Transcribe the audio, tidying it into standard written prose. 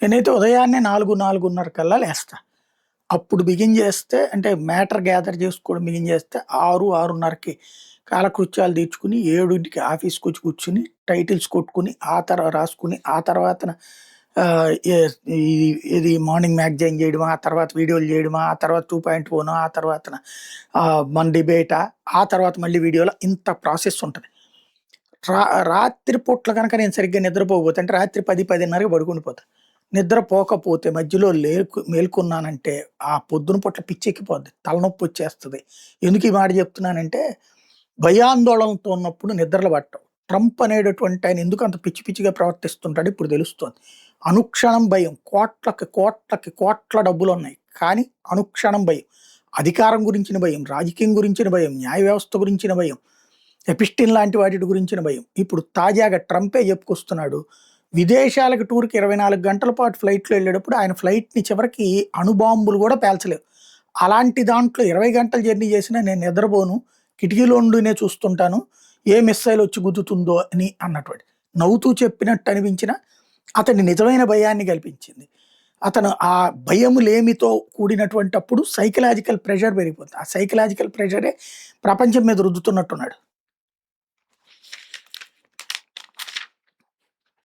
నేనైతే ఉదయాన్నే 4, 4:30 కల్లా లేస్తా. అప్పుడు బిగిన్ చేస్తే అంటే మ్యాటర్ గ్యాదర్ చేసుకోవడం బిగిన్ చేస్తే 6, 6:30కి కాలకృత్యాలు తీర్చుకుని 7కి ఆఫీస్‌కొచ్చి కూర్చొని టైటిల్స్ కొట్టుకొని, రాసుకొని, ఆ తర్వాతన ఆహ్, ఎ ఇది ఇది మార్నింగ్ మ్యాగజైన్ చేయడమా, ఆ తర్వాత వీడియోలు చేయడమా, ఆ తర్వాత 2.0నో, ఆ తర్వాతన మన డిబేటా, ఆ తర్వాత మళ్ళీ వీడియోలా ఇంత ప్రాసెస్ ఉంటది. రా రాత్రి పూట్ల గనక నేను సరిగ్గా నిద్రపోకపోతే అంటే రాత్రి 10, 10:30కి పడుకొని పోతా. నిద్రపోకపోతే మధ్యలో మేలుకున్నానంటే ఆ పొద్దున పూట్ల పిచ్చెక్కిపోద్ది. తలనొప్పొచ్చేస్తది. ఎందుకు ఈ మాట చెప్తున్నానంటే భయాందోళనతో ఉన్నప్పుడు నిద్రలు పట్టవు. ట్రంప్ అనేటటువంటి ఆయన ఎందుకు అంత పిచ్చి పిచ్చిగా ప్రవర్తిస్తుంటాడో ఇప్పుడు తెలుస్తోంది. అనుక్షణం భయం. కోట్లకి, కోట్లకి, కోట్ల డబ్బులున్నాయి. కానీ అనుక్షణం భయం. అధికారం గురించిన భయం, రాజకీయం గురించిన భయం, న్యాయ వ్యవస్థ గురించిన భయం, ఎపిస్టిన్ లాంటి వాటిటి గురించిన భయం. ఇప్పుడు తాజాగా ట్రంపే చెప్పుకొస్తున్నాడు. విదేశాలకు టూర్‌కి 24 గంటల పాటు ఫ్లైట్‌లో ఎళ్ళేటప్పుడు ఆయన ఫ్లైట్‌ని చివరికి అణుబాంబులు గూడా పేల్చలేవు. అలాంటి దాంట్లో 20 గంటలు జర్నీ చేసినా నేను నిద్రపోను. కిటికీలో నుండినే చూస్తుంటాను. ఏ మిస్సైల్ వచ్చి గుద్దుతుందో అని అన్నటువంటి. నవ్వుతూ చెప్పినట్టు అనిపించినా అతని నిజమైన భయాన్ని కల్పించింది. అతను ఆ భయములేమితో కూడినటువంటప్పుడు సైకలాజికల్ ప్రెషర్ పెరిగిపోతుంది. ఆ సైకలాజికల్ ప్రెషరే ప్రపంచం మీద రుద్దుతున్నట్టున్నాడు.